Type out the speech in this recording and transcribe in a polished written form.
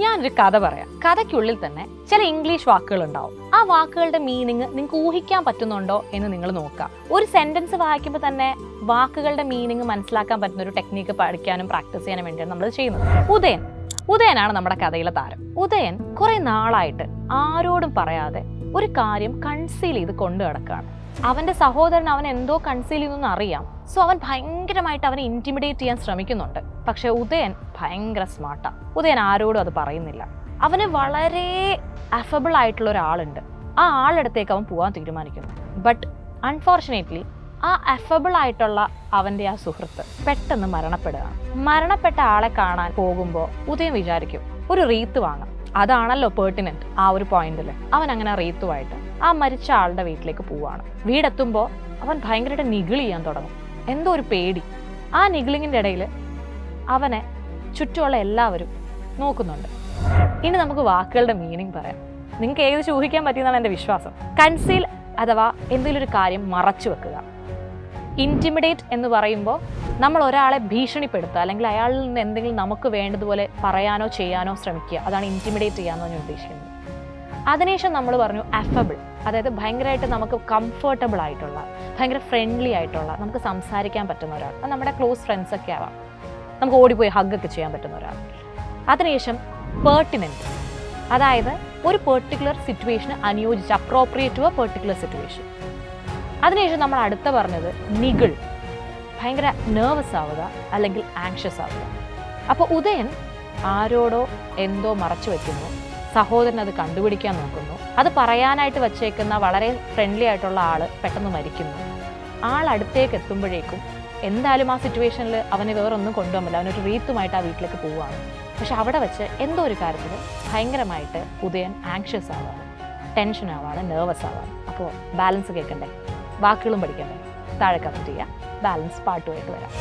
ഞാനൊരു കഥ പറയാം. കഥയ്ക്കുള്ളിൽ തന്നെ ചില ഇംഗ്ലീഷ് വാക്കുകൾ ഉണ്ടാവും. ആ വാക്കുകളുടെ മീനിങ് നിങ്ങൾക്ക് ഊഹിക്കാൻ പറ്റുന്നുണ്ടോ എന്ന് നിങ്ങൾ നോക്കുക. ഒരു സെന്റൻസ് വായിക്കുമ്പോൾ തന്നെ വാക്കുകളുടെ മീനിങ് മനസ്സിലാക്കാൻ പറ്റുന്ന ഒരു ടെക്നിക്ക് പഠിക്കാനും പ്രാക്ടീസ് ചെയ്യാനും വേണ്ടിയാണ് നമ്മൾ ചെയ്യുന്നത്. ഉദയനാണ് നമ്മുടെ കഥയിലെ താരം. ഉദയൻ കുറെ നാളായിട്ട് ആരോടും പറയാതെ ഒരു കാര്യം കൺസീൽ ചെയ്ത് കൊണ്ടു നടക്കുകയാണ്. അവന്റെ സഹോദരൻ അവൻ എന്തോ കൺസീൽ ചെയ്യുന്നു അറിയാം. സോ അവൻ ഭയങ്കരമായിട്ട് അവനെ ഇന്റിമിഡേറ്റ് ചെയ്യാൻ ശ്രമിക്കുന്നുണ്ട്. പക്ഷെ ഉദയൻ ഭയങ്കര സ്മാർട്ടാ. ഉദയൻ ആരോടും അത് പറയുന്നില്ല. അവന് വളരെ അഫബിൾ ആയിട്ടുള്ള ഒരാളുണ്ട്. ആ ആളടുത്തേക്ക് അവൻ പോകാൻ തീരുമാനിക്കുന്നു. ബട്ട് അൺഫോർച്ചുനേറ്റ്ലി ആ അഫബിൾ ആയിട്ടുള്ള അവന്റെ ആ സുഹൃത്ത് പെട്ടെന്ന് മരണപ്പെടുകയാണ്. മരണപ്പെട്ട ആളെ കാണാൻ പോകുമ്പോൾ ഉദയൻ വിചാരിക്കും ഒരു റീത്ത് വാങ്ങാം. അതാണല്ലോ പേർട്ടിനന്റ് ആ ഒരു പോയിന്റിൽ. അവൻ അങ്ങനെ റീത്തുമായിട്ട് ആ മരിച്ച ആളുടെ വീട്ടിലേക്ക് പോവാണ്. വീടെത്തുമ്പോൾ അവൻ ഭയങ്കരമായിട്ട് നിഗിൾ ചെയ്യാൻ തുടങ്ങും. എന്തോ ഒരു പേടി. ആ നിഗിളിങ്ങിന്റെ ഇടയിൽ അവനെ ചുറ്റുമുള്ള എല്ലാവരും നോക്കുന്നുണ്ട്. ഇനി നമുക്ക് വാക്കുകളുടെ മീനിങ് പറയാം. നിങ്ങൾക്ക് ഏകദേശം ഊഹിക്കാൻ പറ്റിയെന്നാണ് എൻ്റെ വിശ്വാസം. കൺസീൽ അഥവാ എന്തെങ്കിലും ഒരു കാര്യം മറച്ചു വെക്കുക. ഇൻറ്റിമിഡേറ്റ് എന്ന് പറയുമ്പോൾ നമ്മൾ ഒരാളെ ഭീഷണിപ്പെടുത്തുക, അല്ലെങ്കിൽ അയാളിൽ നിന്ന് എന്തെങ്കിലും നമുക്ക് വേണ്ടതുപോലെ പറയാനോ ചെയ്യാനോ ശ്രമിക്കുക. അതാണ് ഇൻറ്റിമിഡേറ്റ് ചെയ്യാമെന്ന് ഞാൻ ഉദ്ദേശിക്കുന്നത്. അതിനുശേഷം നമ്മൾ പറഞ്ഞു അഫബിൾ, അതായത് ഭയങ്കരമായിട്ട് നമുക്ക് കംഫർട്ടബിൾ ആയിട്ടുള്ള, ഭയങ്കര ഫ്രണ്ട്ലി ആയിട്ടുള്ള, നമുക്ക് സംസാരിക്കാൻ പറ്റുന്ന ഒരാൾ. അത് നമ്മുടെ ക്ലോസ് ഫ്രണ്ട്സ് ഒക്കെ ആവാം. നമുക്ക് ഓടിപ്പോയി ഹഗ്ഗൊക്കെ ചെയ്യാൻ പറ്റുന്ന ഒരാൾ. അതിനുശേഷം പെർട്ടിനൻറ്റ്, അതായത് ഒരു പെർട്ടിക്കുലർ സിറ്റുവേഷന് അനുയോജിച്ച്, appropriate to a particular situation. അതിനുശേഷം നമ്മൾ അടുത്ത പറഞ്ഞത് നിഗിൾ, ഭയങ്കര നെർവസ് ആവുക അല്ലെങ്കിൽ ആങ്ഷ്യസ് ആവുക. അപ്പോൾ ഉദയൻ ആരോടോ എന്തോ മറച്ചു വയ്ക്കുന്നു. സഹോദരൻ അത് കണ്ടുപിടിക്കാൻ നോക്കുന്നു. അത് പറയാനായിട്ട് വച്ചേക്കുന്ന വളരെ ഫ്രണ്ട്ലി ആയിട്ടുള്ള ആൾ പെട്ടെന്ന് മരിക്കുന്നു. ആൾ അടുത്തേക്ക് എത്തുമ്പോഴേക്കും എന്തായാലും ആ സിറ്റുവേഷനിൽ അവന് വേറൊന്നും കൊണ്ടുപോകാൻ പറ്റില്ല. അവനൊരു റീത്തുമായിട്ട് ആ വീട്ടിലേക്ക് പോവുകയാണ്. പക്ഷെ അവിടെ വെച്ച് എന്തോ ഒരു കാര്യത്തിൽ ഭയങ്കരമായിട്ട് ഉദയൻ ആങ്ഷ്യസ് ആവാണ്, ടെൻഷൻ ആവാണ്, നെർവസ് ആവാണ്. അപ്പോൾ ബാലൻസ് കേൾക്കണ്ടേ, വാക്കുകളും പഠിക്കണ്ടേ? താഴെ കമൻറ്റ് ചെയ്യുക. ബാലൻസ് പാട്ടുമായിട്ട് വരാം.